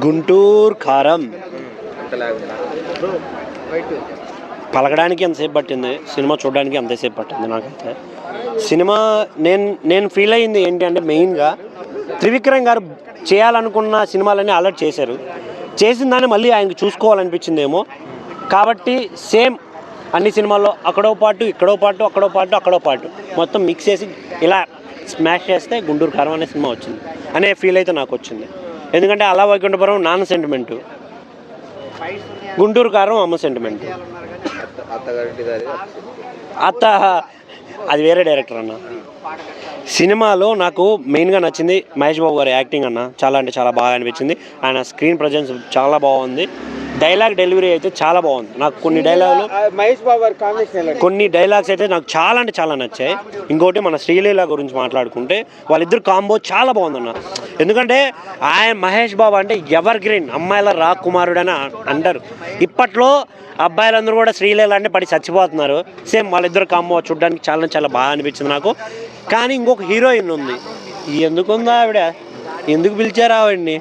గుంటూరు కారం పలకడానికి ఎంతసేపు పట్టింది, సినిమా చూడడానికి ఎంతసేపు పట్టింది. నాకైతే సినిమా నేను ఫీల్ అయ్యింది ఏంటి అంటే, మెయిన్గా త్రివిక్రమ్ గారు చేయాలనుకున్న సినిమాలన్నీ అలర్ట్ చేశారు. చేసిన దాన్ని మళ్ళీ ఆయనకు చూసుకోవాలనిపించిందేమో. కాబట్టి సేమ్ అన్ని సినిమాల్లో అక్కడో పాటు ఇక్కడో పాటు అక్కడో పాటు అక్కడో పాటు మొత్తం మిక్స్ చేసి ఇలా స్మాష్ చేస్తే గుంటూరు కారం అనే సినిమా వచ్చింది అనే ఫీల్ అయితే నాకు వచ్చింది. ఎందుకంటే అలా వైకుంఠపురం నాన్న సెంటిమెంటు, గుంటూరు కారం అమ్మ సెంటిమెంటు. అత్త అది వేరే డైరెక్టర్ అన్న. సినిమాలో నాకు మెయిన్గా నచ్చింది మహేష్ బాబు గారి యాక్టింగ్ అన్న. చాలా అంటే చాలా బాగా అనిపించింది. ఆయన స్క్రీన్ ప్రజెన్స్ చాలా బాగుంది. డైలాగ్ డెలివరీ అయితే చాలా బాగుంది. నాకు కొన్ని డైలాగులు మహేష్ బాబు గారి కాంబినేషన్, కొన్ని డైలాగ్స్ అయితే నాకు చాలా అంటే చాలా నచ్చాయి. ఇంకోటి మన శ్రీలీల గురించి మాట్లాడుకుంటే వాళ్ళిద్దరు కాంబో చాలా బాగుందన్న. ఎందుకంటే ఆయన మహేష్ బాబు అంటే ఎవర్ గ్రీన్, అమ్మాయిల రాకుమారుడు అని అంటారు. ఇప్పట్లో అబ్బాయిలందరూ కూడా శ్రీలీల అంటే పడి చచ్చిపోతున్నారు. సేమ్ వాళ్ళిద్దరు కాంబో చూడడానికి చాలా చాలా బాగా అనిపించింది నాకు. కానీ ఇంకొక హీరోయిన్ ఉంది, ఎందుకుందా ఆవిడ, ఎందుకు పిలిచారు ఆవిడ్ని?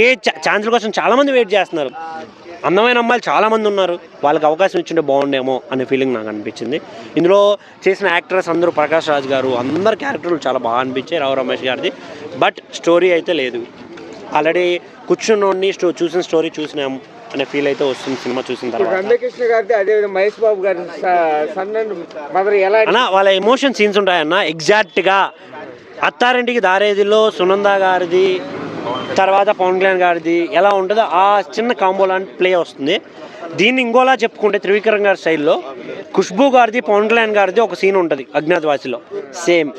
ఏ ఛాన్సుల కోసం చాలామంది వెయిట్ చేస్తున్నారు. అందమైన అమ్మాయిలు చాలామంది ఉన్నారు, వాళ్ళకి అవకాశం ఇచ్చింటే బాగుండేమో అనే ఫీలింగ్ నాకు అనిపించింది. ఇందులో చేసిన యాక్టర్స్ అందరూ ప్రకాష్ రాజ్ గారు అందరు క్యారెక్టర్లు చాలా బాగా అనిపించాయి, రావు రమేష్ గారిది. బట్ స్టోరీ అయితే లేదు. ఆల్రెడీ కూర్చున్నోడిని చూసిన స్టోరీ చూసినాం అనే ఫీల్ అయితే వస్తుంది సినిమా చూసిన తర్వాత. రమ్యకృష్ణ గారిది అదే మహేష్ బాబు గారి మదర్ ఎలా అన్న వాళ్ళ ఎమోషన్ సీన్స్ ఉంటాయన్న. ఎగ్జాక్ట్గా అత్తారింటికి దారేదిలో సునంద గారిది, తర్వాత పవన్ కళ్యాణ్ గారిది ఎలా ఉంటుందో ఆ చిన్న కాంబో లాంటి ప్లే వస్తుంది. దీన్ని ఇంకోలా చెప్పుకుంటే త్రివిక్రమ్ గారి స్టైల్లో ఖుష్బూ గారిది పవన్ కళ్యాణ్ గారిది ఒక సీన్ ఉంటుంది అజ్ఞాతవాసిలో సేమ్.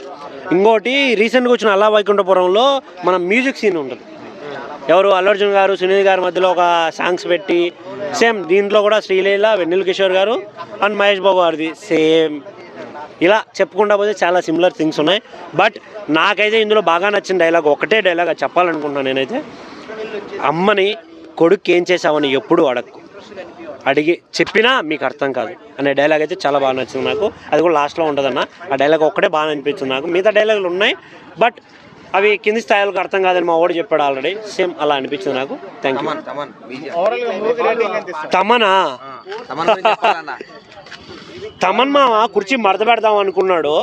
ఇంకోటి రీసెంట్గా వచ్చిన అల్లా వైకుంఠపురంలో మన మ్యూజిక్ సీన్ ఉంటుంది. ఎవరు అల్లు అర్జున్ గారు సునీల్ గారి మధ్యలో ఒక సాంగ్స్ పెట్టి సేమ్. దీంట్లో కూడా శ్రీలీల, వెన్నెల కిషోర్ గారు అండ్ మహేష్ బాబు గారిది సేమ్. ఇలా చెప్పుకుంటా పోతే చాలా సిమిలర్ థింగ్స్ ఉన్నాయి. బట్ నాకైతే ఇందులో బాగా నచ్చిన డైలాగ్ ఒకటే డైలాగ్ అది చెప్పాలనుకుంటున్నాను నేనైతే. అమ్మని కొడుకు ఏం చేసావని ఎప్పుడు అడిగి చెప్పినా మీకు అర్థం కాదు అనే డైలాగ్ అయితే చాలా బాగా నచ్చింది నాకు. అది కూడా లాస్ట్లో ఉంటుందన్న. ఆ డైలాగ్ ఒక్కటే బాగా అనిపించింది నాకు. మిగతా డైలాగులు ఉన్నాయి బట్ అవి కింది స్థాయిలకు అర్థం కాదని మా వాడు చెప్పాడు ఆల్రెడీ. సేమ్ అలా అనిపించింది నాకు. Thank you. తమన్ మామ కుర్చీ మడత పెడదాం అనుకున్నాడు.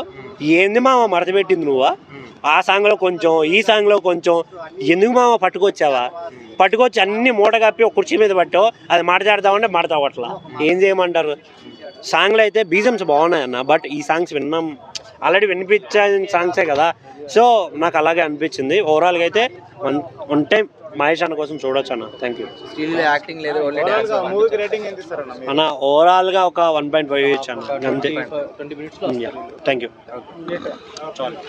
ఏంది మామ మడత పెట్టింది నువ్వా? ఆ సాంగ్లో కొంచెం ఈ సాంగ్లో కొంచెం ఎందుకు మామ పట్టుకొచ్చి అన్ని మూట కప్పి ఒక కుర్చీ మీద పట్టావు. అది మాట్లాడదామంటే మాడతావట్లా, ఏం చేయమంటారు? సాంగ్లో అయితే బీజమ్స్ బాగున్నాయన్న. బట్ ఈ సాంగ్స్ విన్నాం ఆల్రెడీ, వినిపించిన సాంగ్సే కదా. సో నాకు అలాగే అనిపించింది. ఓవరాల్గా అయితే వన్ టైం మహేష్ అన్న కోసం చూడొచ్చు అన్న. Thank you. అన్న ఓవరాల్గా ఒక 1.5 ఇచ్చాను అంతే. Thank you.